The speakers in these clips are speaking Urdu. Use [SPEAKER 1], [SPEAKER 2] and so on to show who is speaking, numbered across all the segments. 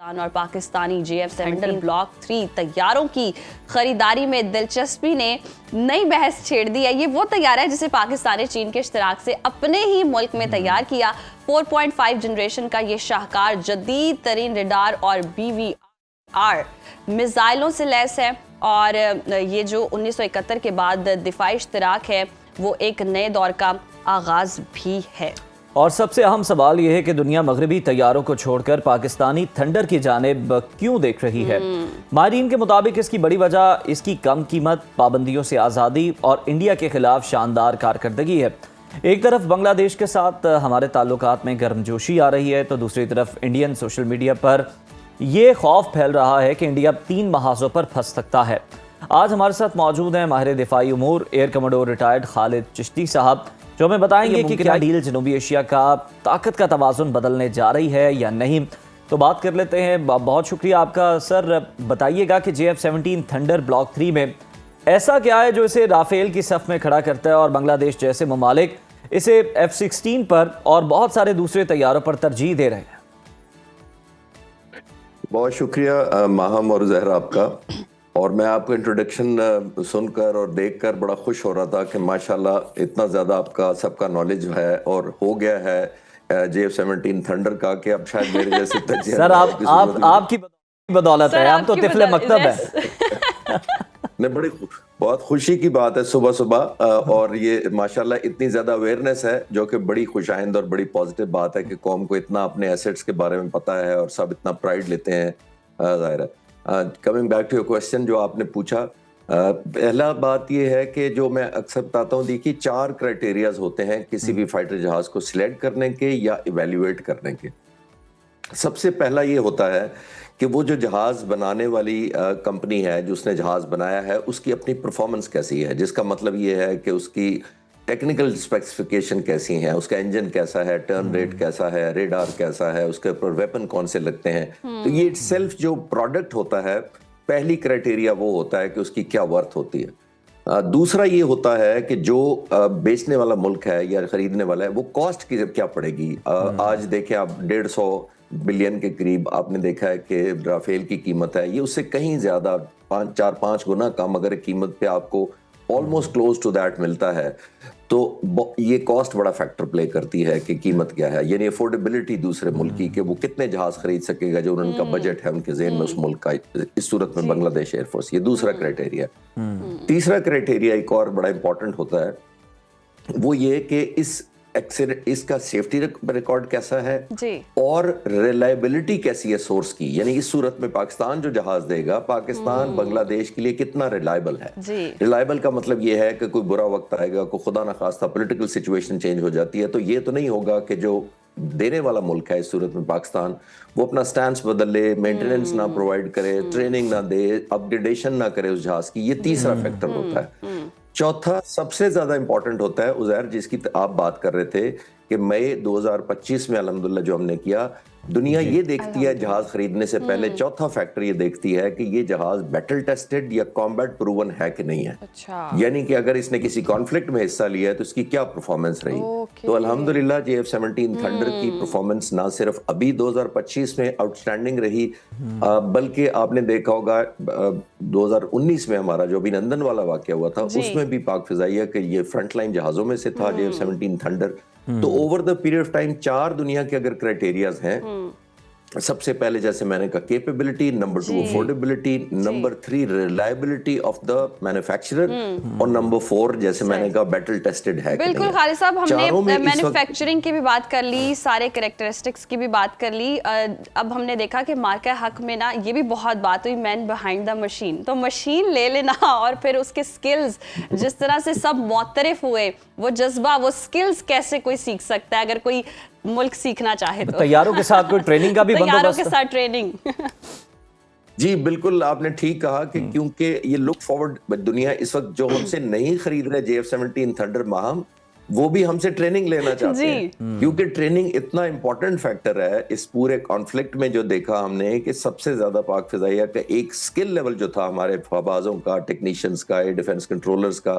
[SPEAKER 1] اور پاکستانی JF-17 بلاک 3 طیاروں کی خریداری میں دلچسپی نے نئی بحث چھیڑ دی ہے۔ یہ وہ طیارہ ہے جسے پاکستان نے چین کے اشتراک سے اپنے ہی ملک میں تیار کیا۔ 4.5 جنریشن کا یہ شاہکار جدید ترین ریڈار اور BVR میزائلوں سے لیس ہے، اور یہ جو 1971 کے بعد دفاعی اشتراک ہے وہ ایک نئے دور کا آغاز بھی ہے۔
[SPEAKER 2] اور سب سے اہم سوال یہ ہے کہ دنیا مغربی طیاروں کو چھوڑ کر پاکستانی تھنڈر کی جانب کیوں دیکھ رہی ہے؟ ماہرین کے مطابق اس کی بڑی وجہ اس کی کم قیمت، پابندیوں سے آزادی اور انڈیا کے خلاف شاندار کارکردگی ہے۔ ایک طرف بنگلہ دیش کے ساتھ ہمارے تعلقات میں گرم جوشی آ رہی ہے، تو دوسری طرف انڈین سوشل میڈیا پر یہ خوف پھیل رہا ہے کہ انڈیا 3 محاذوں پر پھنس سکتا ہے۔ آج ہمارے ساتھ موجود ہیں ماہر دفاعی امور ایئر کموڈور ریٹائرڈ خالد چشتی صاحب، جو ہمیں بتائیں گے کہ کیا ڈیل جنوبی ایشیا کا طاقت کا توازن بدلنے جا رہی ہے یا نہیں۔ تو بات کر لیتے ہیں۔ بہت شکریہ آپ کا سر۔ بتائیے گا کہ JF-17 تھنڈر بلاک 3 میں ایسا کیا ہے جو اسے رافیل کی صف میں کھڑا کرتا ہے اور بنگلہ دیش جیسے ممالک اسے F-16 پر اور بہت سارے دوسرے طیاروں پر ترجیح دے رہے ہیں؟
[SPEAKER 3] بہت شکریہ ماہم اور زہرا آپ کا، اور میں آپ کا انٹروڈکشن سن کر اور دیکھ کر بڑا خوش ہو رہا تھا کہ ماشاءاللہ اتنا زیادہ آپ کا سب کا نالج ہے اور ہو گیا ہے JF-17 تھنڈر کا کہ اب شاید میرے جیسے تجزیہ
[SPEAKER 2] سر آپ کی بدولت ہے، ہم تو طفل مکتب ہے۔
[SPEAKER 3] نہیں، بہت خوشی کی بات ہے صبح صبح، اور یہ ماشاءاللہ اتنی زیادہ اویئرنیس ہے جو کہ بڑی خوش آئند اور بڑی پازیٹیو بات ہے کہ قوم کو اتنا اپنے ایسٹس کے بارے میں پتہ ہے اور سب اتنا پرائیڈ لیتے ہیں۔ ظاہر ہے coming back to your question جو آپ نے پوچھا، پہلا بات یہ ہے کہ جو میں اکثر بتاتا ہوں، دیکھیے 4 کرائٹیریاز ہوتے ہیں کسی بھی فائٹر جہاز کو سلیکٹ کرنے کے یا ایویلیویٹ کرنے کے۔ سب سے پہلا یہ ہوتا ہے کہ وہ جو جہاز بنانے والی کمپنی ہے جو اس نے جہاز بنایا ہے اس کی اپنی پرفارمنس کیسی ہے، جس کا مطلب یہ ہے کہ اس کی ٹیکنیکل اسپیسیفیکیشن کیسی ہیں، اس کا انجن کیسا ہے، ٹرن ریٹ کیسا ہے، ریڈار کیسا ہے، اس کے اوپر ویپن کون سے لگتے ہیں۔ تو یہ سیلف جو پروڈکٹ ہوتا ہے، پہلی کرائٹیریا وہ ہوتا ہے کہ اس کی کیا ورتھ ہوتی ہے۔ دوسرا یہ ہوتا ہے کہ جو بیچنے والا ملک ہے یا خریدنے والا ہے وہ کاسٹ کی کیا پڑے گی۔ آج دیکھیں آپ 150 بلین کے قریب آپ نے دیکھا ہے کہ رافیل کی قیمت ہے، یہ اس سے کہیں زیادہ 4-5 گنا کم اگر قیمت پہ آپ کو آلموسٹ کلوز ٹو دیٹ ملتا ہے، تو یہ کاسٹ بڑا فیکٹر پلے کرتی ہے کہ قیمت کیا ہے، یعنی افورڈیبلٹی دوسرے ملک کی کہ وہ کتنے جہاز خرید سکے گا جو ان کا بجٹ ہے ان کے ذہن میں اس ملک کا۔ اس صورت میں بنگلہ دیش ایئر فورس، یہ دوسرا کرائٹیریا ہے۔ تیسرا کرائٹیریا ایک اور بڑا امپورٹنٹ ہوتا ہے، وہ یہ کہ اس کا سیفٹی ریکارڈ کیسا ہے اور ریلائبلٹی کیسی ہے سورس کی، یعنی اس صورت میں پاکستان جو جہاز دے گا، پاکستان بنگلہ دیش کے لیے کتنا ریلائبل ہے۔ ریلائبل کا مطلب یہ ہے کہ کوئی برا وقت آئے گا، کوئی خدا نخواستہ پولیٹیکل سچویشن چینج ہو جاتی ہے، تو یہ تو نہیں ہوگا کہ جو دینے والا ملک ہے اس صورت میں پاکستان، وہ اپنا سٹانس بدل لے، مینٹیننس نہ پرووائڈ کرے، ٹریننگ نہ دے، اپ گریڈیشن نہ کرے اس جہاز کی۔ یہ تیسرا فیکٹر ہوتا ہے۔ چوتھا سب سے زیادہ امپورٹنٹ ہوتا ہے عزیر، جس کی آپ بات کر رہے تھے کہ مئی 2025 میں الحمدللہ جو ہم نے کیا، دنیا یہ دیکھتی ہے جہاز خریدنے سے پہلے، چوتھا فیکٹر یہ دیکھتی ہے کہ یہ جہاز بیٹل ٹیسٹڈ یا کامبیٹ پروون ہے کہ نہیں ہے، یعنی کہ اگر اس نے کسی کانفلکٹ میں حصہ لیا ہے تو اس کی کیا پرفارمنس رہی۔ تو الحمدللہ JF-17 تھنڈر کی پرفارمنس نہ صرف ابھی 2025 میں آؤٹ سٹینڈنگ رہی، بلکہ آپ نے دیکھا ہوگا 2019 میں ہمارا جو ابھینندن والا واقعہ ہوا تھا، اس میں بھی پاک فضائیہ کہ یہ فرنٹ لائن جہازوں میں سے تھا JF-17 تھنڈر۔ تو over the period of time 4 دنیا کے اگر کرائٹیریاز ہیں، سب سے پہلے جیسے میں نے کہا capability, number 2 affordability, number 3 reliability of the manufacturer, اور نمبر 4 جیسے میں نے کہا بیٹل ٹیسٹڈ ہے۔
[SPEAKER 1] بالکل خالد صاحب، ہم نے مینوفیکچرنگ کی بھی بات کر لی، سارے کریکٹرسٹکس کی بھی بات کر لی۔ اب ہم نے دیکھا کہ مارکہ حق میں نا یہ بھی بہت بات ہوئی، مین بیہائنڈ دا مشین، تو مشین لے لینا اور پھر اس کے سکلز جس طرح سے سب معترف ہوئے، وہ جذبہ، وہ سکلز کیسے کوئی سیکھ سکتا ہے اگر کوئی ملک سیکھنا چاہے تو؟
[SPEAKER 2] طیاروں کے ساتھ کوئی ٹریننگ کا بھی بندوبست؟
[SPEAKER 1] طیاروں کے ساتھ ٹریننگ،
[SPEAKER 3] جی بالکل آپ نے ٹھیک کہا کہ کیونکہ یہ لک فارورڈ دنیا اس وقت جو ہم سے نہیں خرید رہے JF-17 تھنڈر ماہم، وہ بھی ہم سے ٹریننگ لینا چاہتے ہیں، کیونکہ ٹریننگ اتنا امپورٹنٹ فیکٹر ہے اس پورے کانفلکٹ میں۔ جو دیکھا ہم نے کہ سب سے زیادہ پاک فضائیہ کا ایک سکل لیول جو تھا ہمارے فبازوں کا، ٹیکنیشینز کا، ایئر ڈیفنس کنٹرولرز کا،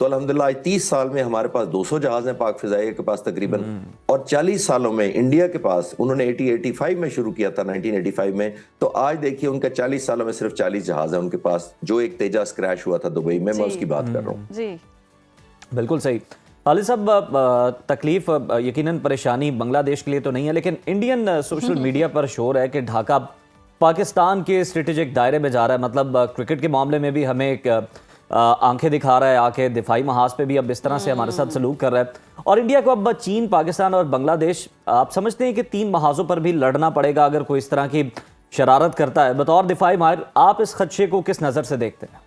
[SPEAKER 3] تو الحمدللہ آج 30 سال میں ہمارے پاس 200 جہاز ہیں پاک فضائیہ کے پاس تقریباً، اور 40 سالوں میں انڈیا کے پاس، انہوں نے 85 میں شروع کیا تھا 1985 میں، تو آج دیکھیے ان کا 40 سالوں میں صرف 40 جہاز ہیں ان کے پاس، جو ایک تیجاس کریش ہوا تھا دبئی میں اس کی بات کر رہا ہوں۔
[SPEAKER 1] جی
[SPEAKER 2] بالکل صحیح۔ خالد صاحب، تکلیف یقیناً پریشانی بنگلہ دیش کے لیے تو نہیں ہے، لیکن انڈین سوشل میڈیا پر شور ہے کہ ڈھاکہ پاکستان کے اسٹریٹجک دائرے میں جا رہا ہے، مطلب کرکٹ کے معاملے میں بھی ہمیں ایک آنکھیں دکھا رہا ہے آ کے، دفاعی محاذ پہ بھی اب اس طرح سے ہمارے ساتھ سلوک کر رہا ہے، اور انڈیا کو اب چین، پاکستان اور بنگلہ دیش، آپ سمجھتے ہیں کہ 3 محاذوں پر بھی لڑنا پڑے گا اگر کوئی اس طرح کی شرارت کرتا ہے؟ بطور دفاعی ماہر آپ اس خدشے کو کس نظر سے دیکھتے ہیں؟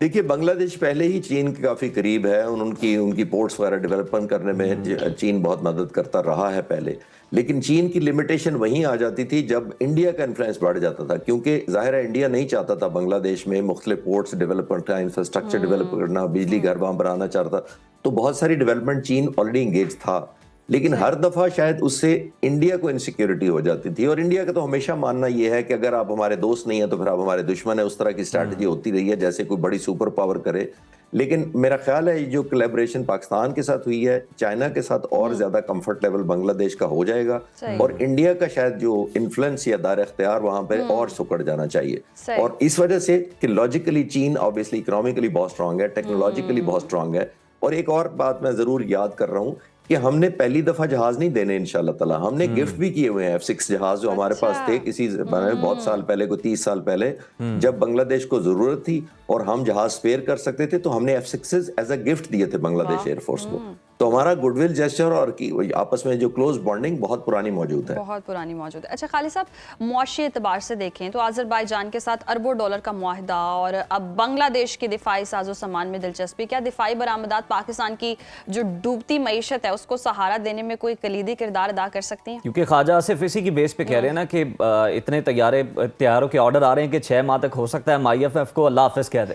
[SPEAKER 3] دیکھیے بنگلہ دیش پہلے ہی چین کے کافی قریب ہے، ان کی پورٹس وغیرہ ڈیولپمنٹ کرنے میں چین بہت مدد کرتا رہا ہے پہلے، لیکن چین کی لمیٹیشن وہیں آ جاتی تھی جب انڈیا کا انفلوئنس بڑھ جاتا تھا، کیونکہ ظاہر ہے انڈیا نہیں چاہتا تھا بنگلہ دیش میں مختلف پورٹس ڈیولپمنٹ کا انفراسٹرکچر ڈیولپ کرنا، بجلی گھر وہاں بنانا چاہتا، تو بہت ساری ڈیولپمنٹ چین آلریڈی انگیج تھا، لیکن ہر دفعہ شاید اس سے انڈیا کو انسیکیورٹی ہو جاتی تھی، اور انڈیا کا تو ہمیشہ ماننا یہ ہے کہ اگر آپ ہمارے دوست نہیں ہیں تو پھر آپ ہمارے دشمن ہیں، اس طرح کی اسٹریٹجی ہوتی رہی ہے جیسے کوئی بڑی سپر پاور کرے۔ لیکن میرا خیال ہے جو کولیبریشن پاکستان کے ساتھ ہوئی ہے، چائنا کے ساتھ اور زیادہ کمفرٹ لیول بنگلہ دیش کا ہو جائے گا، اور انڈیا کا شاید جو انفلوئنس یا دائرہ اختیار وہاں پہ اور سکڑ جانا چاہیے، اور اس وجہ سے کہ لاجیکلی چین آبویسلی اکنامکلی بہت اسٹرانگ ہے، ٹیکنالوجیکلی بہت اسٹرانگ ہے، اور ایک اور بات میں ضرور یاد کر رہا ہوں کہ ہم نے پہلی دفعہ جہاز نہیں دینے انشاءاللہ تعالی، ہم نے گفٹ بھی کیے ہوئے ہیں F6 جہاز جو ہمارے پاس تھے کسی بہت سال پہلے، کوئی 30 سال پہلے، جب بنگلہ دیش کو ضرورت تھی اور ہم جہاز سپیئر کر سکتے تھے تو ہم نے F6 ایز اے گفٹ دیے تھے بنگلہ دیش ایئر فورس کو، تو ہمارا گڈ ول جیسچر اور آپس میں جو کلوز بانڈنگ بہت پرانی موجود ہے،
[SPEAKER 1] بہت پرانی موجود ہے۔ اچھا خالد صاحب، معاشی اعتبار سے دیکھیں تو آذربائیجان کے ساتھ اربوں ڈالر کا معاہدہ، اور اب بنگلہ دیش کے دفاعی ساز و سامان میں دلچسپی، کیا دفاعی برآمدات پاکستان کی جو ڈوبتی معیشت ہے اس کو سہارا دینے میں کوئی کلیدی کردار ادا کر سکتی ہیں؟
[SPEAKER 2] کیونکہ خواجہ آصف اسی کی بیس پہ کہہ رہے ہیں نا کہ اتنے تیاروں کے آرڈر آ رہے ہیں کہ 6 ماہ تک ہو سکتا ہے IFF کو اللہ حافظ کہہ دے۔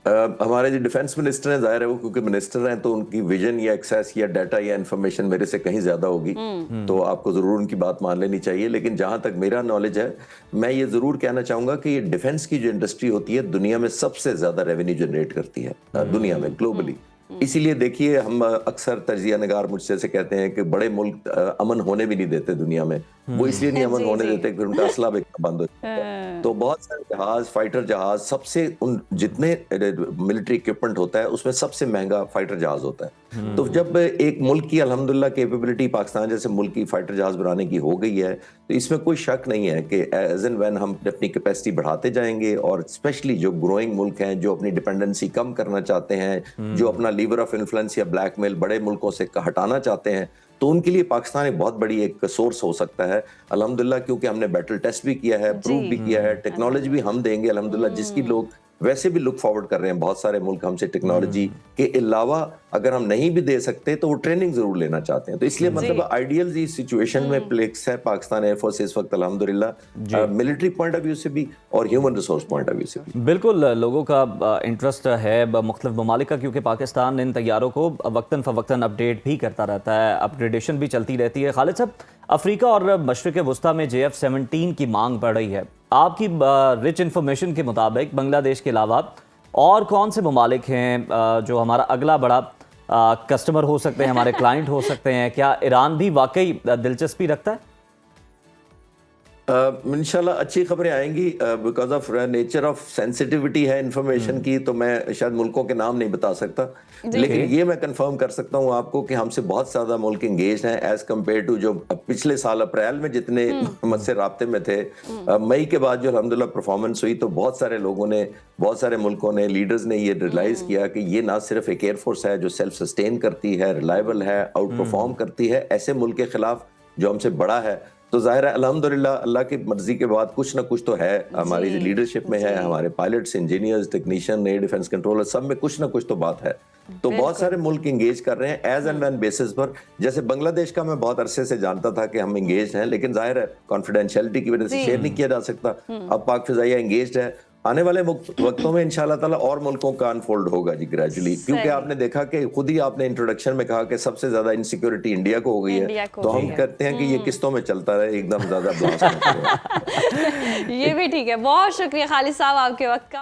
[SPEAKER 3] ہمارے جو ڈیفنس منسٹر ہیں، ظاہر ہے وہ کیونکہ منسٹر ہیں تو ان کی ویژن یا ایکسیس یا ڈیٹا یا انفارمیشن میرے سے کہیں زیادہ ہوگی، تو آپ کو ضرور ان کی بات مان لینی چاہیے، لیکن جہاں تک میرا نالج ہے میں یہ ضرور کہنا چاہوں گا کہ یہ ڈیفنس کی جو انڈسٹری ہوتی ہے دنیا میں سب سے زیادہ ریونیو جنریٹ کرتی ہے دنیا میں گلوبلی، اسی لیے دیکھیے ہم اکثر تجزیہ نگار مجھ سے کہتے ہیں کہ بڑے ملک امن ہونے بھی نہیں دیتے دنیا میں، وہ اس لیے نہیں امن ہونے دیتے کہ ان کا اسلحہ بیچنا بند ہو جاتا ہے، تو بہت سارے جہاز، فائٹر جہاز، سب سے جتنے ملٹری اکوپمنٹ ہوتا ہے اس میں سب سے مہنگا فائٹر جہاز ہوتا ہے، تو جب ایک ملک کی الحمدللہ کیپیبلٹی پاکستان جیسے ملک کی فائٹر جہاز بنانے کی ہو گئی ہے تو اس میں کوئی شک نہیں ہے کہ ایز اینڈ وین ہم اپنی کیپیسٹی بڑھاتے جائیں گے، اور اسپیشلی جو گروئنگ ملک ہیں جو اپنی ڈیپینڈنسی کم کرنا چاہتے ہیں، جو اپنا لیور آف انفلوئنس یا بلیک میل بڑے ملکوں سے ہٹانا چاہتے ہیں، تو ان کے لیے پاکستان ایک بہت بڑی ایک سورس ہو سکتا ہے الحمدللہ، کیونکہ ہم نے بیٹل ٹیسٹ بھی کیا ہے، پروو بھی کیا ہے، ٹیکنالوجی بھی ہم دیں گے الحمدللہ، جس کی لوگ ویسے بھی لک فارورڈ کر رہے ہیں، بہت سارے ملک ہم سے ٹیکنالوجی کے علاوہ اگر ہم نہیں بھی دے سکتے تو وہ ٹریننگ ضرور لینا چاہتے ہیں، تو اس لیے مطلب آئیڈیل سچویشن میں پلیکس ہے پاکستان ایئر فورس اس وقت الحمدللہ، ملٹری پوائنٹ آف ویو سے بھی اور human resource point of view سے بھی۔
[SPEAKER 2] بالکل لوگوں کا انٹرسٹ ہے مختلف ممالک کا، کیونکہ پاکستان ان طیاروں کو وقتاً فوقتاً اپڈیٹ بھی کرتا رہتا ہے، اپگریڈیشن بھی چلتی رہتی ہے۔ خالد صاحب، افریقہ اور مشرق وسطیٰ میں JF-17 کی مانگ بڑھ رہی ہے، آپ کی رچ انفارمیشن کے مطابق بنگلہ دیش کے علاوہ اور کون سے ممالک ہیں جو ہمارا اگلا بڑا کسٹمر ہو سکتے ہیں، ہمارے کلائنٹ ہو سکتے ہیں؟ کیا ایران بھی واقعی دلچسپی رکھتا ہے؟
[SPEAKER 3] انشاءاللہ اچھی خبریں آئیں گی، because of nature of sensitivity ہے انفارمیشن کی، تو میں شاید ملکوں کے نام نہیں بتا سکتا، لیکن یہ میں کنفرم کر سکتا ہوں آپ کو کہ ہم سے بہت زیادہ ملک انگیج ہیں ایز کمپیئر ٹو جو پچھلے سال اپریل میں جتنے مجھ سے رابطے میں تھے، مئی کے بعد جو الحمدللہ پرفارمنس ہوئی تو بہت سارے لوگوں نے، بہت سارے ملکوں نے، لیڈرز نے یہ ریئلائز کیا کہ یہ نہ صرف ایک ایئر فورس ہے جو سیلف سسٹین کرتی ہے، ریلائبل ہے، آؤٹ پرفارم کرتی ہے ایسے ملک کے خلاف جو ہم سے بڑا ہے، تو ظاہر ہے الحمدللہ اللہ کی مرضی کے بعد کچھ نہ کچھ تو ہے، ہماری لیڈرشپ میں ہے، ہمارے pilots, engineers, technician, air defence controller, سب میں کچھ نہ کچھ تو بات ہے، تو بہت سارے ملک انگیج کر رہے ہیں ایز اینڈ وین بیسس پر۔ جیسے بنگلہ دیش کا میں بہت عرصے سے جانتا تھا کہ ہم انگیج ہیں، لیکن ظاہر ہے کانفیڈینشیلٹی کی وجہ سے شیئر نہیں کیا جا سکتا، اب پاک فضائیہ انگیجڈ ہے، آنے والے وقتوں میں انشاءاللہ تعالیٰ اور ملکوں کا انفولڈ ہوگا جی گریجولی، کیونکہ آپ نے دیکھا کہ خود ہی آپ نے انٹروڈکشن میں کہا کہ سب سے زیادہ انسیکیورٹی انڈیا کو ہو گئی ہے، تو ہم کہتے ہیں کہ یہ قسطوں میں چلتا رہے، ایک دم زیادہ بلاسٹ۔
[SPEAKER 1] یہ بھی ٹھیک ہے، بہت شکریہ خالد صاحب آپ کے وقت کا۔